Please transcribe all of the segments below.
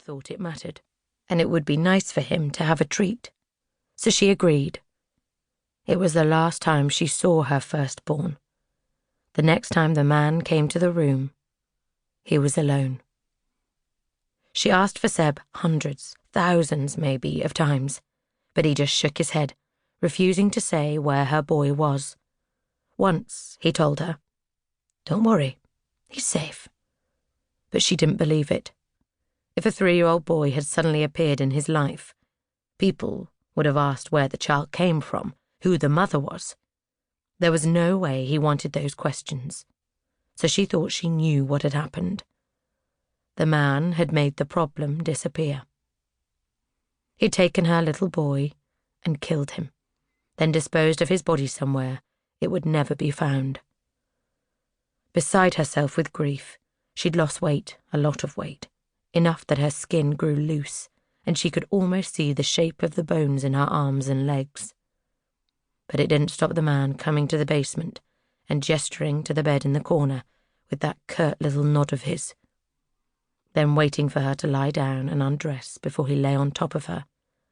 hadn't thought it mattered, and it would be nice for him to have a treat. So she agreed. It was the last time she saw her firstborn. The next time the man came to the room, he was alone. She asked for Seb hundreds, thousands maybe, of times, but he just shook his head, refusing to say where her boy was. Once, he told her, "Don't worry, he's safe." But she didn't believe it. If a 3-year-old boy had suddenly appeared in his life, people would have asked where the child came from, who the mother was. There was no way he wanted those questions, so she thought she knew what had happened. The man had made the problem disappear. He'd taken her little boy and killed him, then disposed of his body somewhere it would never be found. Beside herself with grief, she'd lost weight, a lot of weight, enough that her skin grew loose, and she could almost see the shape of the bones in her arms and legs. But it didn't stop the man coming to the basement and gesturing to the bed in the corner with that curt little nod of his, then waiting for her to lie down and undress before he lay on top of her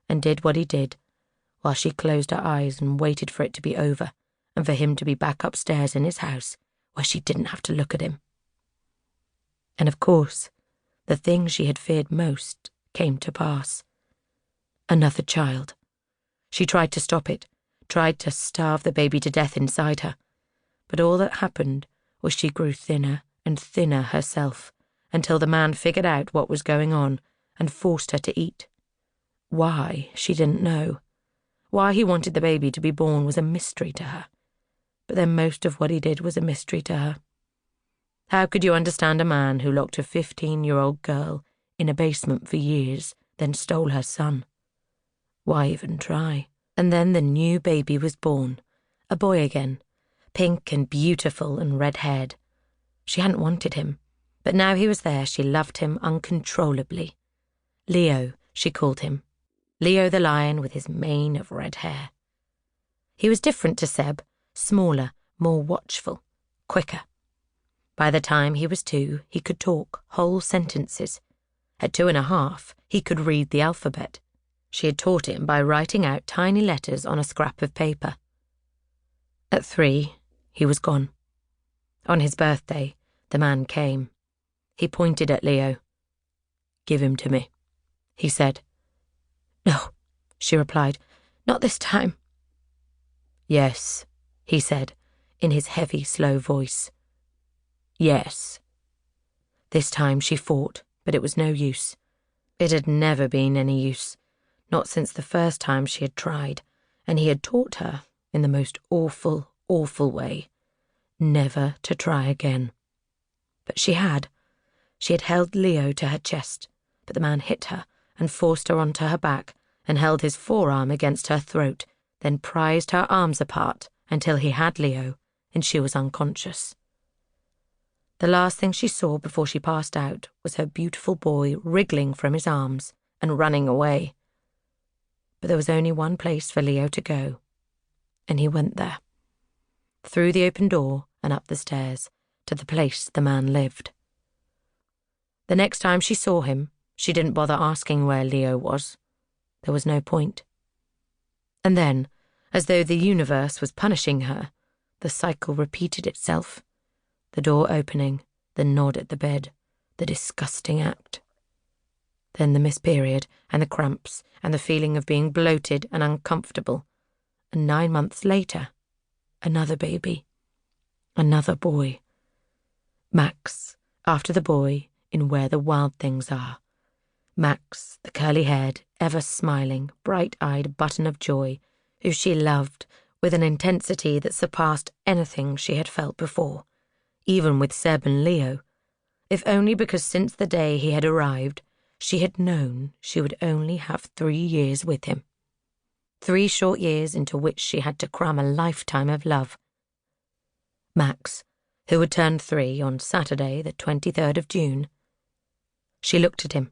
and did what he did, while she closed her eyes and waited for it to be over and for him to be back upstairs in his house where she didn't have to look at him. And of course, the thing she had feared most came to pass. Another child. She tried to stop it, tried to starve the baby to death inside her, but all that happened was she grew thinner and thinner herself, until the man figured out what was going on and forced her to eat. Why, she didn't know. Why he wanted the baby to be born was a mystery to her, but then most of what he did was a mystery to her. How could you understand a man who locked a 15-year-old girl in a basement for years, then stole her son? Why even try? And then the new baby was born, a boy again, pink and beautiful and red-haired. She hadn't wanted him, but now he was there, she loved him uncontrollably. Leo, she called him. Leo the lion with his mane of red hair. He was different to Seb, smaller, more watchful, quicker. By the time he was 2, he could talk whole sentences. At 2.5, he could read the alphabet. She had taught him by writing out tiny letters on a scrap of paper. At 3, he was gone. On his birthday, the man came. He pointed at Leo. "Give him to me," he said. "No," she replied, "not this time." "Yes," he said, in his heavy, slow voice. "Yes." This time she fought, but it was no use. It had never been any use, not since the first time she had tried, and he had taught her, in the most awful, awful way, never to try again. But she had. She had held Leo to her chest, but the man hit her and forced her onto her back and held his forearm against her throat, then prized her arms apart until he had Leo and she was unconscious. The last thing she saw before she passed out was her beautiful boy wriggling from his arms and running away. But there was only one place for Leo to go, and he went there. Through the open door and up the stairs to the place the man lived. The next time she saw him, she didn't bother asking where Leo was. There was no point. And then, as though the universe was punishing her, the cycle repeated itself. The door opening, the nod at the bed, the disgusting act. Then the missed period, and the cramps, and the feeling of being bloated and uncomfortable. And 9 months later, another baby. Another boy. Max, after the boy in Where the Wild Things Are. Max, the curly-haired, ever-smiling, bright-eyed button of joy, who she loved with an intensity that surpassed anything she had felt before, even with Seb and Leo, if only because since the day he had arrived, she had known she would only have 3 years with him. 3 short years into which she had to cram a lifetime of love. Max, who had turned 3 on Saturday, the 23rd of June. She looked at him,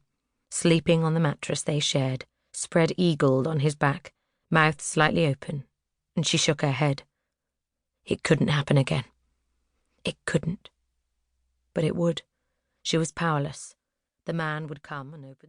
sleeping on the mattress they shared, spread-eagled on his back, mouth slightly open, and she shook her head. It couldn't happen again. It couldn't. But it would. She was powerless. The man would come and open the